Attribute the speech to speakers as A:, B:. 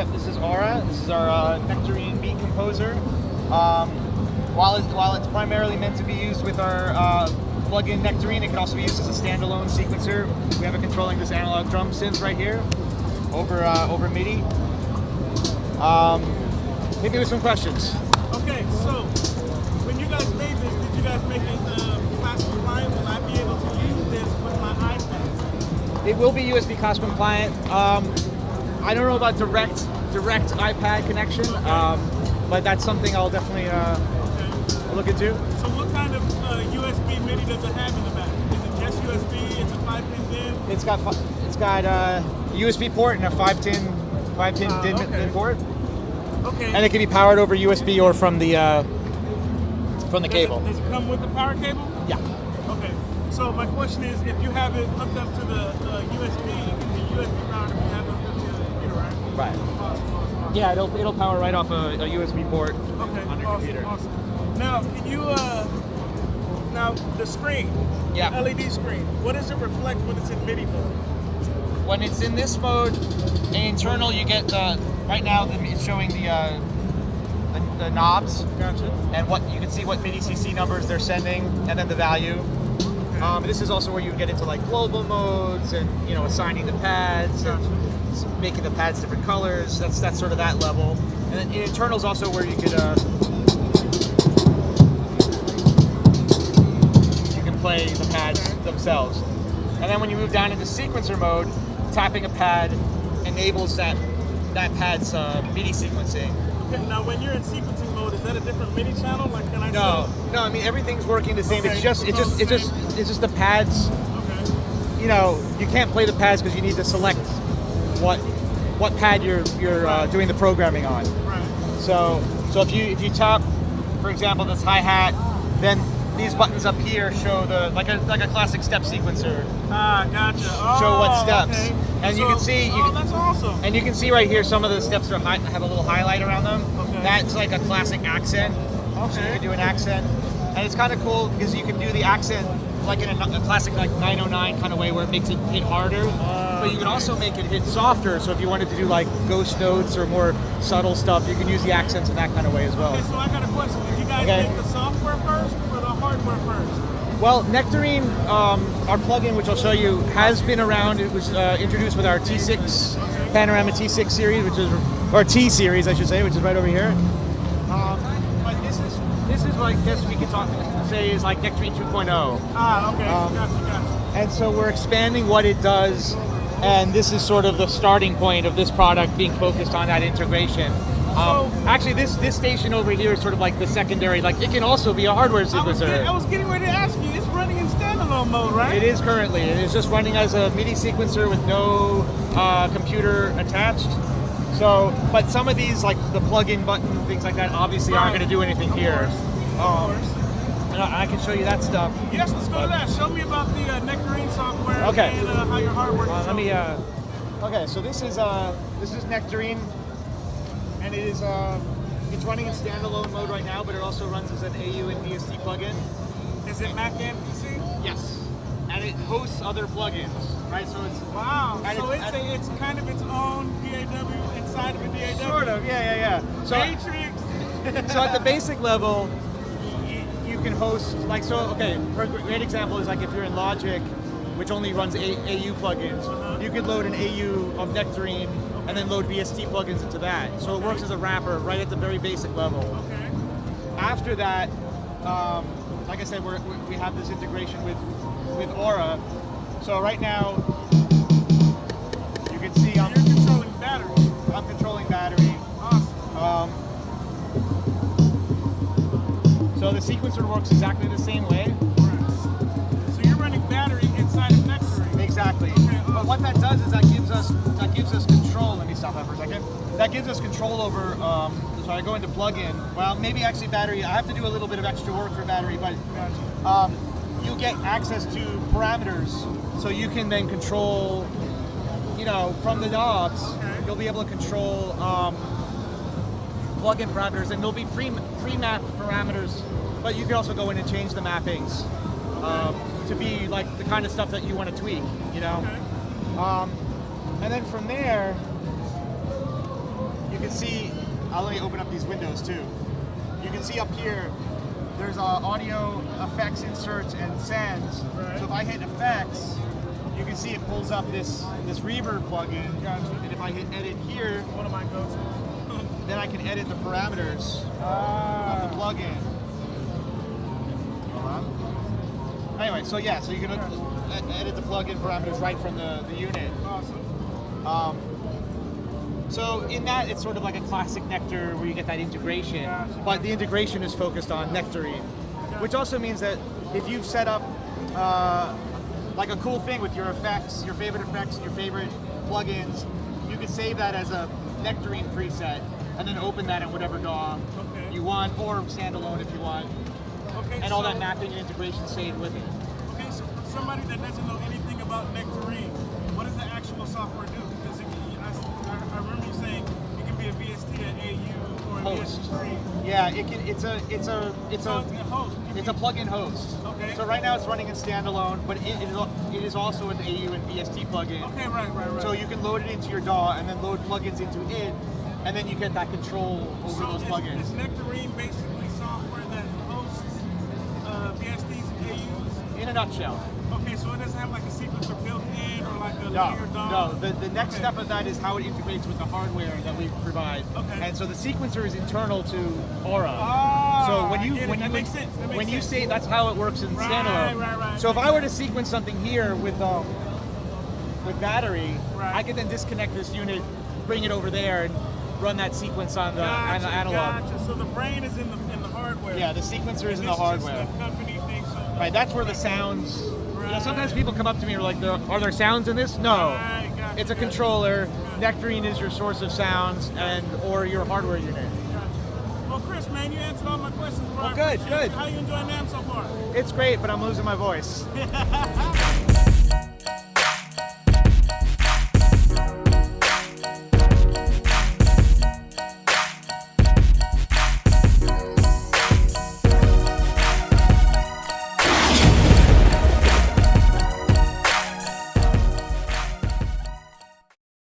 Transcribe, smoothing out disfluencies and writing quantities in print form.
A: Yep, this is Aura. This is our Nectarine beat composer. While it's primarily meant to be used with our plug-in Nectarine, it can also be used as a standalone sequencer. We have it controlling this analog drum synth right here over MIDI. Hit me with some questions.
B: Okay, so when you guys made this, did you guys make it class compliant? Will I be able to use this with my iPad?
A: It will be USB COS compliant. I don't know about direct iPad connection, but that's something I'll definitely look into.
B: So what kind of USB MIDI does it have in the back? Is it just USB? Is it 5-pin DIN?
A: It's got a USB port and a 5-pin DIN port.
B: Okay.
A: And it can be powered over USB or from the cable.
B: Does it come with the power cable?
A: Yeah.
B: Okay. So my question is, if you have it hooked up to the USB, it can be USB powered if you have it hooked up to the computer, right?
A: Right.
B: Awesome.
A: Yeah, it'll power right off a USB port on your computer.
B: Awesome. Now, can you now the screen,
A: yeah,
B: the LED screen, what does it reflect when it's in MIDI mode?
A: When it's in this mode, internal, you get right now it's showing the knobs.
B: Gotcha.
A: And what you can see what MIDI CC numbers they're sending, and then the value. Okay. This is also where you get into like global modes and assigning the pads and making the pads different colors. That's sort of that level. And then in internal is also where you could play the pads themselves. And then when you move down into sequencer mode, tapping a pad enables that pad's MIDI sequencing.
B: Okay, now when you're in sequencing mode, is that a different MIDI channel? Like, can I?
A: No. I mean everything's working the same. Okay. It's just the pads.
B: Okay.
A: You can't play the pads because you need to select what pad you're doing the programming on.
B: Right.
A: So if you tap, for example, this hi-hat, then these buttons up here show like a classic step sequencer.
B: Ah, gotcha.
A: Show what steps,
B: okay.
A: and you can see.
B: That's awesome.
A: And you can see right here some of the steps have a little highlight around them.
B: Okay.
A: That's like a classic accent.
B: Okay.
A: So you can do an accent, and it's kind of cool because you can do the accent like in a classic like 909 kind of way where it makes it hit harder, but you can also make it hit softer. So if you wanted to do like ghost notes or more subtle stuff, you can use the accents in that kind of way as well.
B: Okay, so I got a question. Did you guys make the software first or the hardware first?
A: Well, Nectarine, our plugin, which I'll show you, has been around. It was introduced with our T6 Panorama T6 series, or T series, I should say, which is right over here. But this is what I guess we could say is like Nectarine 2.0.
B: Ah, okay, gotcha.
A: And so we're expanding what it does, and this is sort of the starting point of this product being focused on that integration. Actually, this station over here is sort of like the secondary, like it can also be a hardware sequencer.
B: I was getting ready to ask you, it's running in standalone mode, right?
A: It is currently. It is just running as a MIDI sequencer with no computer attached. So, but some of these, like the plug-in button and things like that, obviously aren't going to do anything here.
B: Of course.
A: And I can show you that stuff.
B: Yes, let's go to that. Show me about the Nectarine software and how your hardware is.
A: Let me. Okay, so this is Nectarine. And it is it's running in standalone mode right now, but it also runs as an AU and VST plugin.
B: Is it Mac and PC?
A: Yes. And it hosts other plugins, right? So it's
B: So it's kind of its own DAW inside of a DAW.
A: Sort of, yeah. So
B: Matrix.
A: So at the basic level, you can host for a great example is like if you're in Logic, which only runs AU plugins, you could load an AU of Nectarine and then load VST plugins into that. So it works as a wrapper right at the very basic level.
B: Okay.
A: After that, like I said, we have this integration with Aura. So right now, you can see
B: you're controlling battery.
A: I'm controlling battery.
B: Awesome.
A: So the sequencer works exactly the same way.
B: Right. So you're running battery inside of Nectarine.
A: Exactly.
B: Okay, awesome.
A: But what that does is that gives us control. Let me stop that for a second. That gives us control over. So I go into plug-in. Well, maybe actually battery. I have to do a little bit of extra work for battery, but you get access to parameters, so you can then control. From the knobs, you'll be able to control plug-in parameters, and there'll be pre-mapped parameters. But you can also go in and change the mappings to be like the kind of stuff that you want to tweak.
B: Okay.
A: And then from there, you can see, let me open up these windows too. You can see up here, there's audio effects inserts and sends.
B: Right.
A: So if I hit effects, you can see it pulls up this reverb plugin.
B: Gotcha.
A: And if I hit edit here,
B: One of my go-tos.
A: then I can edit the parameters of the plugin. Hold on. Anyway, so yeah, so you can edit the plugin parameters right from the unit.
B: Awesome.
A: So in that, it's sort of like a classic Nektar where you get that integration,
B: Gotcha.
A: but the integration is focused on Nectarine, which also means that if you've set up like a cool thing with your effects, your favorite plugins, you can save that as a Nectarine preset and then open that in whatever DAW
B: Okay.
A: you want, or standalone if you want,
B: Okay,
A: and all
B: so-
A: that mapping and integration saved with it.
B: Okay, so for somebody that doesn't know anything about Nectarine, what does the actual software do? Because I remember you saying it can be a VST, an AU, or a
A: Host.
B: VST3.
A: Yeah, it's
B: So it's a host.
A: It's a plugin host.
B: Okay.
A: So right now it's running in standalone, but it is also an AU and VST plugin.
B: Okay, right.
A: So you can load it into your DAW and then load plugins into it, and then you get that control over those plugins.
B: Is Nectarine basically software that hosts VSTs and AUs?
A: In a nutshell.
B: Okay, so it doesn't have like a sequencer built in or like a
A: No,
B: linear DAW?
A: no. The next
B: Okay.
A: step of that is how it integrates with the hardware that we provide.
B: Okay.
A: And so the sequencer is internal to Aura.
B: Ah,
A: So when
B: I
A: you
B: get it.
A: when
B: That
A: you
B: makes sense. That makes
A: when you
B: sense.
A: say that's how it works in
B: Right,
A: standalone.
B: right.
A: So if I were to sequence something here with battery,
B: Right.
A: I could then disconnect this unit, bring it over there, and run that sequence on the analog.
B: Gotcha. So the brain is in the hardware.
A: Yeah, the sequencer is in the
B: This
A: hardware.
B: Just a company thing, so
A: Right, that's where the sounds. You know, sometimes
B: Right.
A: people come up to me and are like, "Are there sounds in this?" No,
B: Right, gotcha,
A: it's a
B: gotcha.
A: controller. Nectarine is your source of sounds, or your hardware unit.
B: Gotcha. Well, Chris, man, you answered all my questions, bro.
A: Well,
B: I
A: good,
B: appreciate it.
A: good.
B: How you enjoying NAMM so far?
A: It's great, but I'm losing my voice.